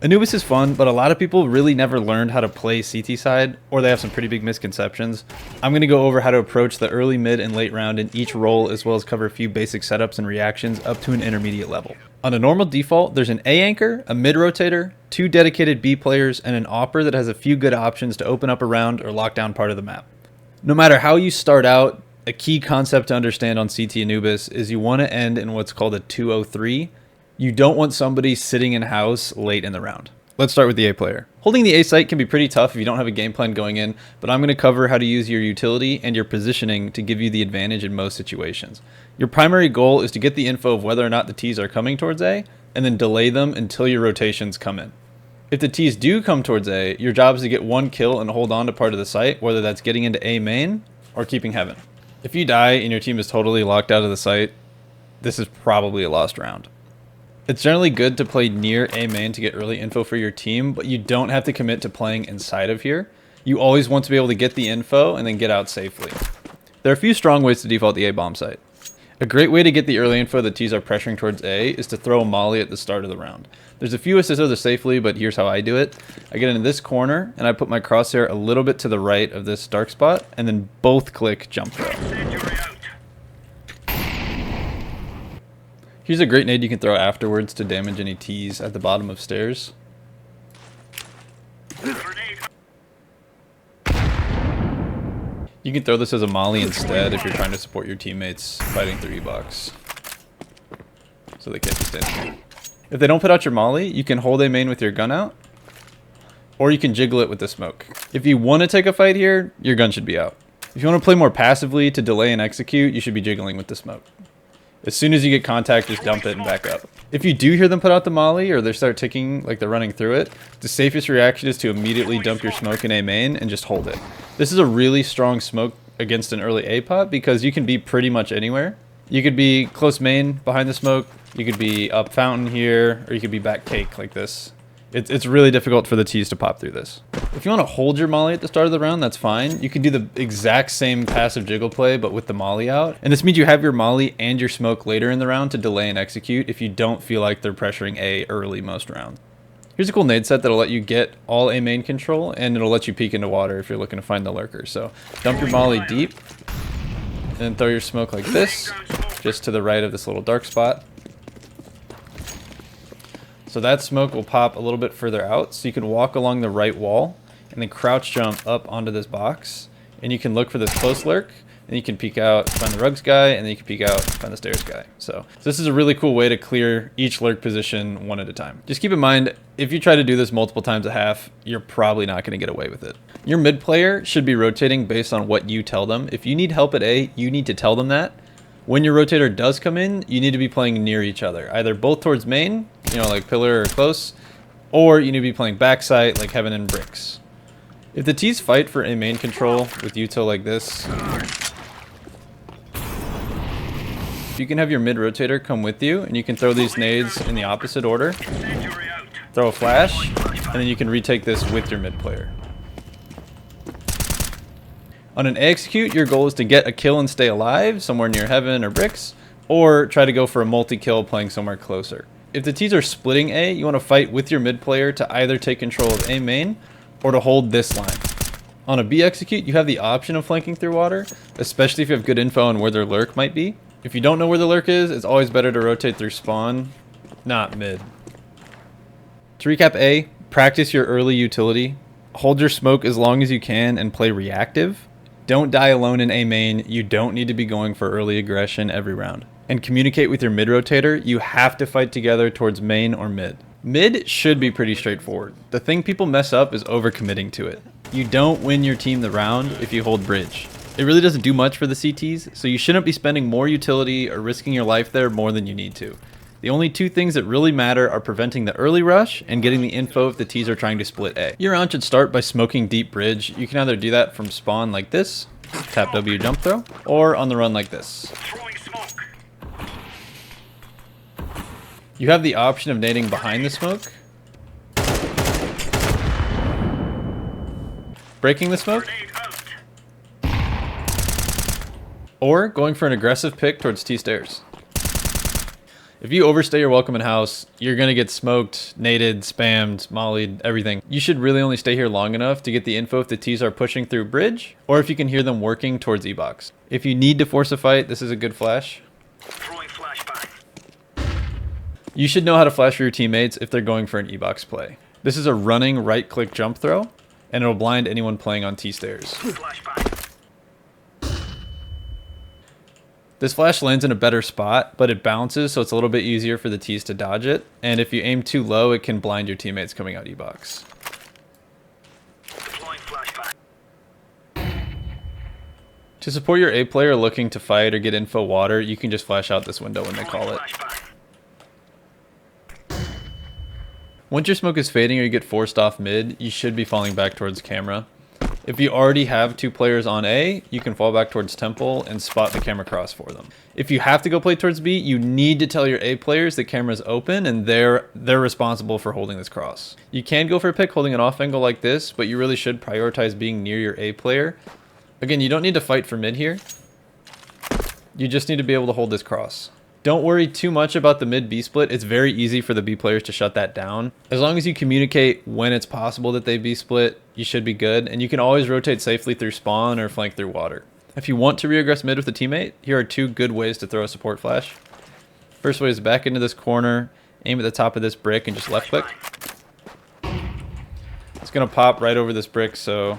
Anubis is fun, but a lot of people really never learned how to play CT side, or they have some pretty big misconceptions. I'm going to go over how to approach the early, mid, and late round in each role, as well as cover a few basic setups and reactions up to an intermediate level. On a normal default, there's an A anchor, a mid rotator, 2 dedicated B players, and an AWPer that has a few good options to open up a round or lock down part of the map. No matter how you start out, a key concept to understand on CT Anubis is you want to end in what's called a 203. You don't want somebody sitting in house late in the round. Let's start with the A player. Holding the A site can be pretty tough if you don't have a game plan going in, but I'm going to cover how to use your utility and your positioning to give you the advantage in most situations. Your primary goal is to get the info of whether or not the T's are coming towards A, and then delay them until your rotations come in. If the T's do come towards A, your job is to get 1 kill and hold on to part of the site, whether that's getting into A main or keeping heaven. If you die and your team is totally locked out of the site, this is probably a lost round. It's generally good to play near A main to get early info for your team, but you don't have to commit to playing inside of here. You always want to be able to get the info and then get out safely. There are a few strong ways to default the A bomb site. A great way to get the early info that T's are pressuring towards A is to throw a molly at the start of the round. There's a few ways to throw this safely, but here's how I do it. I get into this corner and I put my crosshair a little bit to the right of this dark spot and then both click jump throw. Here's a great nade you can throw afterwards to damage any T's at the bottom of stairs. You can throw this as a molly instead if you're trying to support your teammates fighting through E-box, so they can't just stand here. If they don't put out your molly, you can hold A main with your gun out, or you can jiggle it with the smoke. If you want to take a fight here, your gun should be out. If you want to play more passively to delay and execute, you should be jiggling with the smoke. As soon as you get contact, just dump it and back up. If you do hear them put out the molly or they start ticking like they're running through it, the safest reaction is to immediately dump your smoke in A main and just hold it. This is a really strong smoke against an early A pot because you can be pretty much anywhere. You could be close main behind the smoke, you could be up fountain here, or you could be back cake like this. It's really difficult for the T's to pop through this. If you want to hold your molly at the start of the round, that's fine. You can do the exact same passive jiggle play, but with the molly out. And this means you have your molly and your smoke later in the round to delay and execute if you don't feel like they're pressuring A early most rounds. Here's a cool nade set that'll let you get all A main control, and it'll let you peek into water if you're looking to find the lurker. So dump your molly deep, and then throw your smoke like this, just to the right of this little dark spot. So that smoke will pop a little bit further out, so you can walk along the right wall and then crouch jump up onto this box, and you can look for this close lurk, and you can peek out, find the rugs guy, and then you can peek out, find the stairs guy. So this is a really cool way to clear each lurk position one at a time. Just keep in mind, if you try to do this multiple times a half, you're probably not going to get away with it. Your mid player should be rotating based on what you tell them. If you need help at A, you need to tell them that. When your rotator does come in, you need to be playing near each other, either both towards main, you know, like pillar or close, or you need to be playing backside like heaven and bricks. If the T's fight for a main control with util like this, you can have your mid rotator come with you, and you can throw these nades in the opposite order, throw a flash, and then you can retake this with your mid player. On an A execute, your goal is to get a kill and stay alive somewhere near heaven or bricks, or try to go for a multi-kill playing somewhere closer. If the T's are splitting A, you want to fight with your mid player to either take control of A main or to hold this line. On a B execute, you have the option of flanking through water, especially if you have good info on where their lurk might be. If you don't know where the lurk is, it's always better to rotate through spawn, not mid. To recap A, practice your early utility. Hold your smoke as long as you can and play reactive. Don't die alone in A main. You don't need to be going for early aggression every round. And communicate with your mid rotator. You have to fight together towards main or mid. Mid should be pretty straightforward. The thing people mess up is overcommitting to it. You don't win your team the round if you hold bridge. It really doesn't do much for the CTs, so you shouldn't be spending more utility or risking your life there more than you need to. The only two things that really matter are preventing the early rush and getting the info if the T's are trying to split A. Your round should start by smoking deep bridge. You can either do that from spawn like this, tap W jump throw, or on the run like this. You have the option of nading behind the smoke, breaking the smoke, or going for an aggressive pick towards T stairs. If you overstay your welcome in house, you're going to get smoked, naded, spammed, mollied, everything. You should really only stay here long enough to get the info if the T's are pushing through bridge, or if you can hear them working towards E-box. If you need to force a fight, this is a good flash. You should know how to flash for your teammates if they're going for an E-box play. This is a running right-click jump throw, and it'll blind anyone playing on T-stairs. This flash lands in a better spot, but it bounces, so it's a little bit easier for the T's to dodge it. And if you aim too low, it can blind your teammates coming out E-box. To support your A player looking to fight or get info water, you can just flash out this window when they call it. Once your smoke is fading or you get forced off mid, you should be falling back towards camera. If you already have 2 players on A, you can fall back towards temple and spot the camera cross for them. If you have to go play towards B, you need to tell your A players the camera's open and they're responsible for holding this cross. You can go for a pick holding an off angle like this, but you really should prioritize being near your A player. Again, you don't need to fight for mid here. You just need to be able to hold this cross. Don't worry too much about the mid B split. It's very easy for the B players to shut that down. As long as you communicate when it's possible that they B split, you should be good. And you can always rotate safely through spawn or flank through water. If you want to reaggress mid with a teammate, here are 2 good ways to throw a support flash. First way is back into this corner, aim at the top of this brick and just left click. It's gonna pop right over this brick, so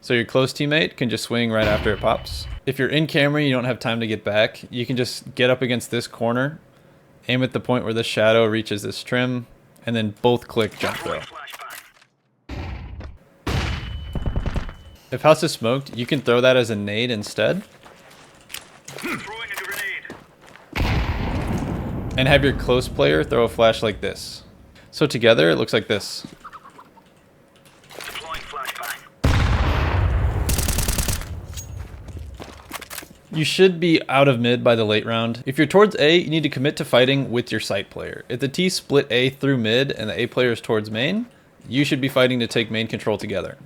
your close teammate can just swing right after it pops. If you're in camera and you don't have time to get back, you can just get up against this corner, aim at the point where the shadow reaches this trim, and then both click jump throw. If house is smoked, you can throw that as a nade instead. And have your close player throw a flash like this. So together it looks like this. You should be out of mid by the late round. If you're towards A, you need to commit to fighting with your site player. If the T split A through mid and the A player is towards main, you should be fighting to take main control together.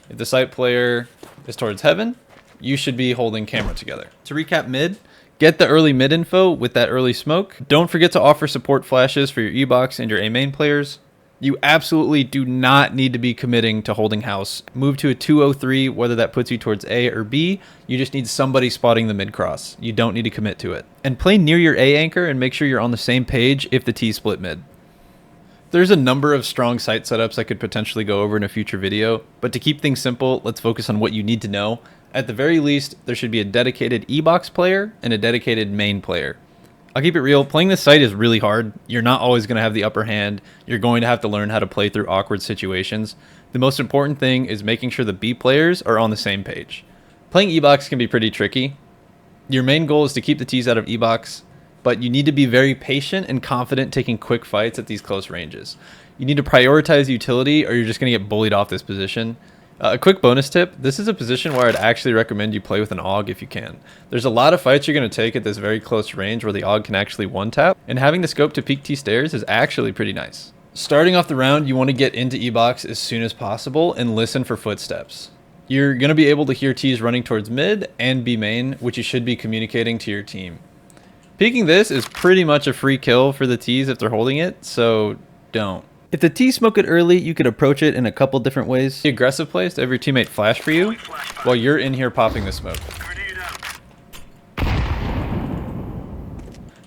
If the site player is towards heaven, you should be holding camera together. To recap mid, get the early mid info with that early smoke. Don't forget to offer support flashes for your E-box and your A main players. You absolutely do not need to be committing to holding house. Move to a 203, whether that puts you towards A or B. You just need somebody spotting the mid cross. You don't need to commit to it. And play near your A anchor and make sure you're on the same page if the T split mid. There's a number of strong site setups I could potentially go over in a future video, but to keep things simple, let's focus on what you need to know. At the very least, there should be a dedicated E-box player and a dedicated main player. I'll keep it real, playing this site is really hard. You're not always going to have the upper hand. You're going to have to learn how to play through awkward situations. The most important thing is making sure the B players are on the same page. Playing E-box can be pretty tricky. Your main goal is to keep the T's out of E-box, but you need to be very patient and confident taking quick fights at these close ranges. You need to prioritize utility or you're just going to get bullied off this position. A quick bonus tip, this is a position where I'd actually recommend you play with an AUG if you can. There's a lot of fights you're going to take at this very close range where the AUG can actually one-tap, and having the scope to peek T-stairs is actually pretty nice. Starting off the round, you want to get into E-box as soon as possible and listen for footsteps. You're going to be able to hear T's running towards mid and B main, which you should be communicating to your team. Peeking this is pretty much a free kill for the T's if they're holding it, so don't. If the T smoke it early, you could approach it in a couple different ways. The aggressive play is to have your teammate flash for you while you're in here popping the smoke.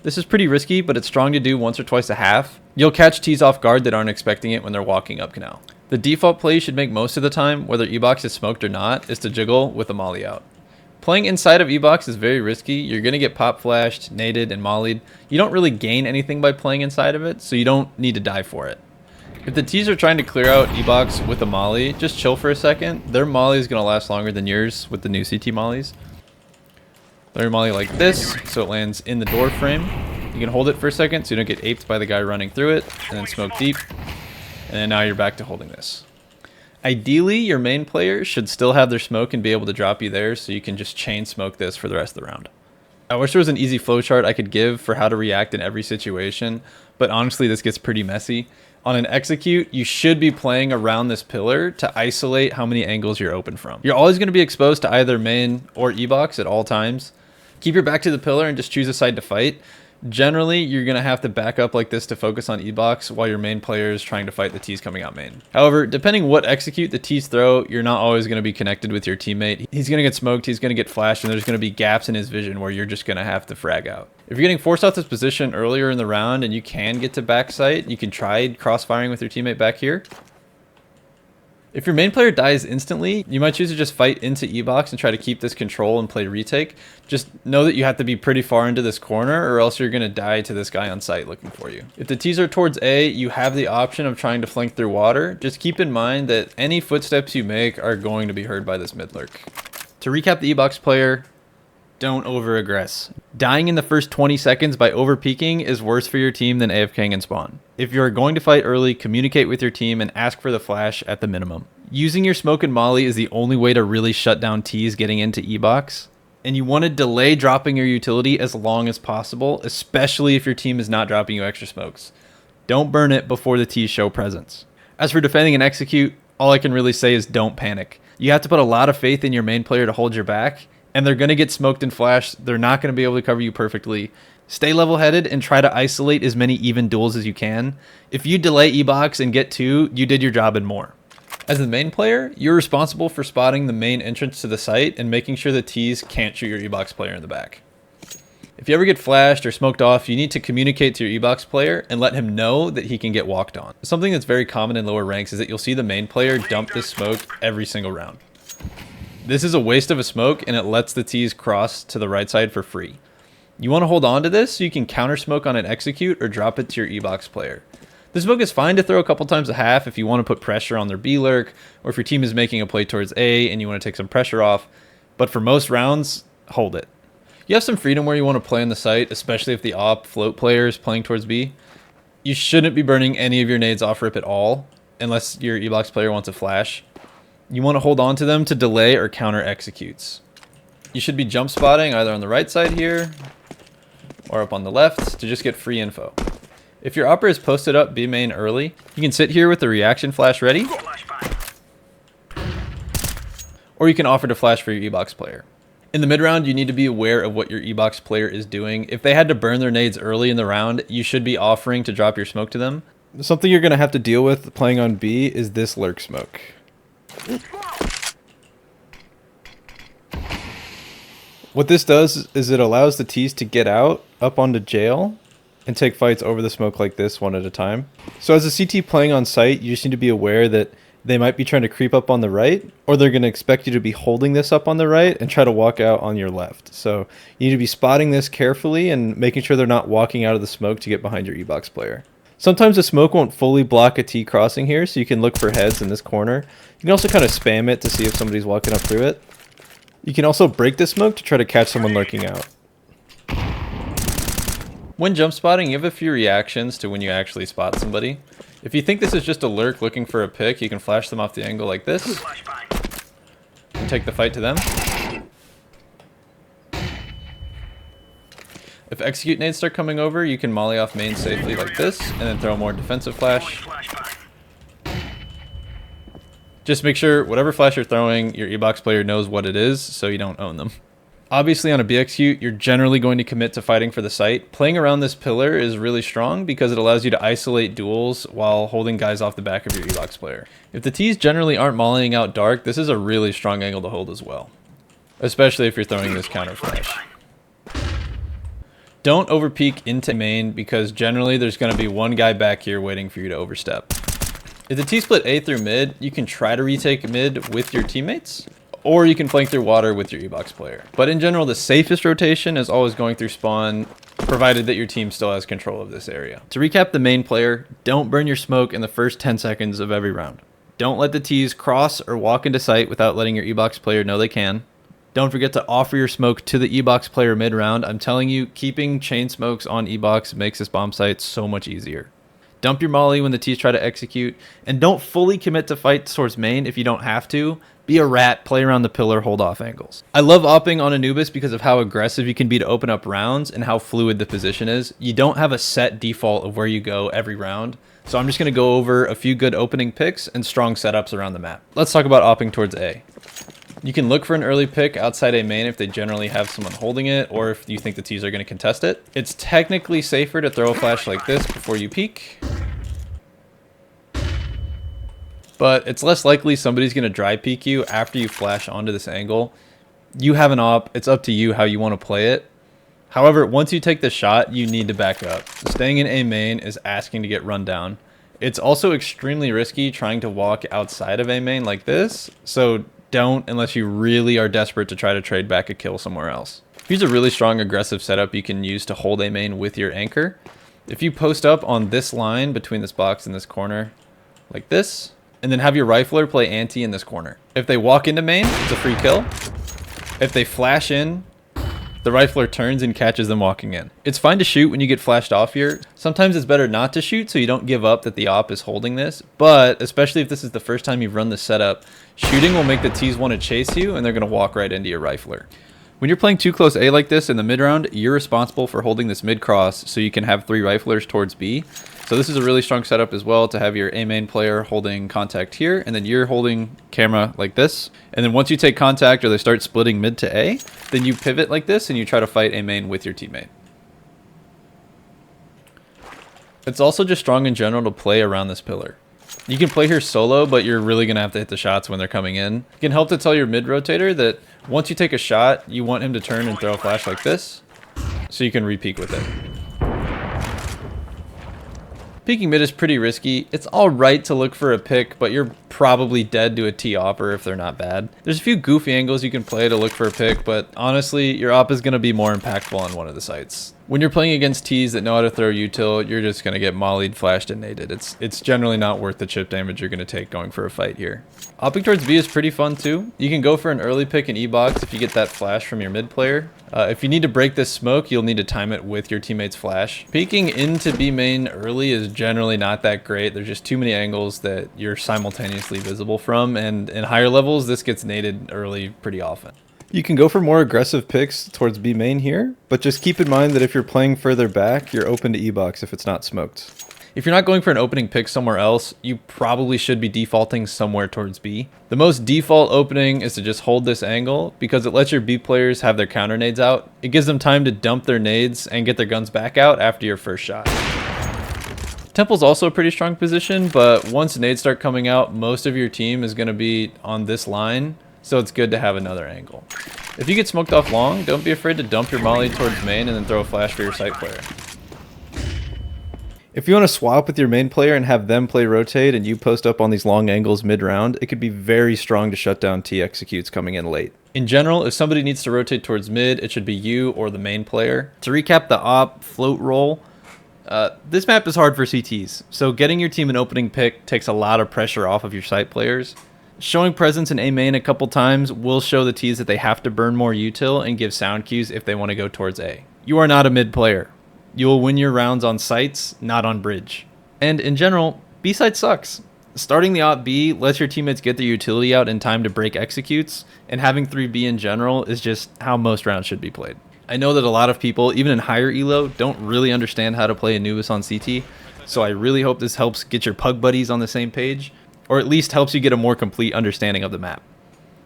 This is pretty risky, but it's strong to do once or twice a half. You'll catch T's off guard that aren't expecting it when they're walking up canal. The default play you should make most of the time, whether E-box is smoked or not, is to jiggle with a molly out. Playing inside of E-box is very risky. You're going to get pop flashed, naded, and mollied. You don't really gain anything by playing inside of it, so you don't need to die for it. If the T's are trying to clear out E-box with a molly, just chill for a second. Their molly is going to last longer than yours with the new CT mollies. Throw your molly like this, so it lands in the door frame. You can hold it for a second so you don't get aped by the guy running through it, and then smoke deep. And then now you're back to holding this. Ideally, your main player should still have their smoke and be able to drop you there so you can just chain smoke this for the rest of the round. I wish there was an easy flowchart I could give for how to react in every situation, but honestly this gets pretty messy. On an execute, you should be playing around this pillar to isolate how many angles you're open from. You're always going to be exposed to either main or E-box at all times. Keep your back to the pillar and just choose a side to fight. Generally, you're going to have to back up like this to focus on E-box while your main player is trying to fight the T's coming out main. However, depending what execute the T's throw, you're not always going to be connected with your teammate. He's going to get smoked, he's going to get flashed, and there's going to be gaps in his vision where you're just going to have to frag out. If you're getting forced out this position earlier in the round and you can get to backside, you can try cross-firing with your teammate back here. If your main player dies instantly, you might choose to just fight into E-box and try to keep this control and play retake. Just know that you have to be pretty far into this corner or else you're going to die to this guy on site looking for you. If the T's are towards A, you have the option of trying to flank through water. Just keep in mind that any footsteps you make are going to be heard by this mid lurk. To recap the E-box player, don't over-aggress. Dying in the first 20 seconds by over-peeking is worse for your team than AFKing in spawn. If you're going to fight early, communicate with your team and ask for the flash at the minimum. Using your smoke and molly is the only way to really shut down T's getting into E-box. And you want to delay dropping your utility as long as possible, especially if your team is not dropping you extra smokes. Don't burn it before the T's show presence. As for defending and execute, all I can really say is don't panic. You have to put a lot of faith in your main player to hold your back, and they're going to get smoked and flashed. They're not going to be able to cover you perfectly. Stay level-headed and try to isolate as many even duels as you can. If you delay E-box and get 2, you did your job and more. As the main player, you're responsible for spotting the main entrance to the site and making sure the T's can't shoot your E-box player in the back. If you ever get flashed or smoked off, you need to communicate to your E-box player and let him know that he can get walked on. Something that's very common in lower ranks is that you'll see the main player dump this smoke every single round. This is a waste of a smoke and it lets the T's cross to the right side for free. You want to hold on to this so you can counter smoke on an execute or drop it to your E-box player. The smoke is fine to throw a couple times a half if you want to put pressure on their B lurk or if your team is making a play towards A and you want to take some pressure off, but for most rounds, hold it. You have some freedom where you want to play on the site, especially if the AWP float player is playing towards B. You shouldn't be burning any of your nades off rip at all unless your E-box player wants a flash. You want to hold on to them to delay or counter executes. You should be jump spotting either on the right side here or up on the left to just get free info. If your upper is posted up B main early, you can sit here with the reaction flash ready, or you can offer to flash for your E-box player. In the mid round, you need to be aware of what your E-box player is doing. If they had to burn their nades early in the round, you should be offering to drop your smoke to them. Something you're going to have to deal with playing on B is this lurk smoke. What this does is it allows the T's to get out up onto jail and take fights over the smoke like this one at a time. So as a CT playing on site, you just need to be aware that they might be trying to creep up on the right, or they're going to expect you to be holding this up on the right and try to walk out on your left. So you need to be spotting this carefully and making sure they're not walking out of the smoke to get behind your E-box player. Sometimes the smoke won't fully block a T crossing here, so you can look for heads in this corner. You can also kind of spam it to see if somebody's walking up through it. You can also break the smoke to try to catch someone lurking out. When jump spotting, you have a few reactions to when you actually spot somebody. If you think this is just a lurk looking for a pick, you can flash them off the angle like this and take the fight to them. If execute nades start coming over, you can molly off main safely like this and then throw a more defensive flash. Just make sure whatever flash you're throwing, your E-box player knows what it is so you don't own them. Obviously on a B execute, you're generally going to commit to fighting for the site. Playing around this pillar is really strong because it allows you to isolate duels while holding guys off the back of your E-box player. If the T's generally aren't mollying out dark, this is a really strong angle to hold as well, especially if you're throwing this counter flash. Don't overpeek into main because generally there's going to be one guy back here waiting for you to overstep. If the T split A through mid, you can try to retake mid with your teammates, or you can flank through water with your E-box player. But in general, the safest rotation is always going through spawn, provided that your team still has control of this area. To recap the main player, don't burn your smoke in the first 10 seconds of every round. Don't let the T's cross or walk into sight without letting your E-box player know they can. Don't forget to offer your smoke to the E-box player mid-round. I'm telling you, keeping chain smokes on E-box makes this bomb site so much easier. Dump your molly when the T's try to execute, and don't fully commit to fight towards main if you don't have to. Be a rat, play around the pillar, hold off angles. I love opping on Anubis because of how aggressive you can be to open up rounds and how fluid the position is. You don't have a set default of where you go every round, so I'm just going to go over a few good opening picks and strong setups around the map. Let's talk about opping towards A. You can look for an early pick outside A main if they generally have someone holding it, or if you think the T's are going to contest it. It's technically safer to throw a flash like this before you peek, but it's less likely somebody's going to dry peek you after you flash onto this angle. You have an op, it's up to you how you want to play it. However, once you take the shot, you need to back up. Staying in A main is asking to get run down. It's also extremely risky trying to walk outside of A main like this, so don't unless you really are desperate to try to trade back a kill somewhere else. Here's a really strong aggressive setup you can use to hold A main with your anchor. If you post up on this line between this box and this corner, like this, and then have your rifler play anti in this corner. If they walk into main, it's a free kill. If they flash in, the rifler turns and catches them walking in. It's fine to shoot when you get flashed off here. Sometimes it's better not to shoot so you don't give up that the op is holding this, but especially if this is the first time you've run this setup, shooting will make the T's want to chase you and they're going to walk right into your rifler. When you're playing too close A like this in the mid round, you're responsible for holding this mid cross so you can have 3 riflers towards B. So this is a really strong setup as well to have your A main player holding contact here, and then you're holding camera like this. And then once you take contact or they start splitting mid to A, then you pivot like this and you try to fight A main with your teammate. It's also just strong in general to play around this pillar. You can play here solo, but you're really going to have to hit the shots when they're coming in. It can help to tell your mid rotator that once you take a shot, you want him to turn and throw a flash like this, so you can re-peek with it. Peeking mid is pretty risky. It's alright to look for a pick, but you're probably dead to a T opper if they're not bad. There's a few goofy angles you can play to look for a pick, but honestly, your op is going to be more impactful on one of the sites. When you're playing against T's that know how to throw util, you're just going to get mollied, flashed, and naded. It's generally not worth the chip damage you're going to take going for a fight here. Opping towards B is pretty fun too. You can go for an early pick in E-box if you get that flash from your mid player. If you need to break this smoke, you'll need to time it with your teammate's flash. Peeking into B main early is generally not that great. There's just too many angles that you're simultaneously visible from, and in higher levels, this gets naded early pretty often. You can go for more aggressive picks towards B main here, but just keep in mind that if you're playing further back, you're open to E-box if it's not smoked. If you're not going for an opening pick somewhere else, you probably should be defaulting somewhere towards B. The most default opening is to just hold this angle because it lets your B players have their counter nades out. It gives them time to dump their nades and get their guns back out after your first shot. Temple's also a pretty strong position, but once nades start coming out, most of your team is going to be on this line, so it's good to have another angle. If you get smoked off long, don't be afraid to dump your molly towards main and then throw a flash for your site player. If you want to swap with your main player and have them play rotate and you post up on these long angles mid-round, it could be very strong to shut down T executes coming in late. In general, if somebody needs to rotate towards mid, it should be you or the main player. To recap the op float roll, this map is hard for CTs, so getting your team an opening pick takes a lot of pressure off of your site players. Showing presence in A main a couple times will show the T's that they have to burn more util and give sound cues if they want to go towards A. You are not a mid player. You will win your rounds on sites, not on bridge. And in general, B side sucks. Starting the op B lets your teammates get their utility out in time to break executes, and having 3B in general is just how most rounds should be played. I know that a lot of people, even in higher elo, don't really understand how to play Anubis on CT, so I really hope this helps get your pug buddies on the same page, or at least helps you get a more complete understanding of the map.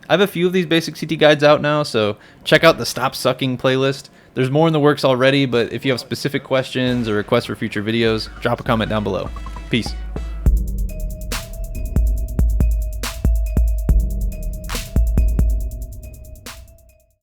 I have a few of these basic CT guides out now, so check out the Stop Sucking playlist. There's more in the works already, but if you have specific questions or requests for future videos, drop a comment down below. Peace.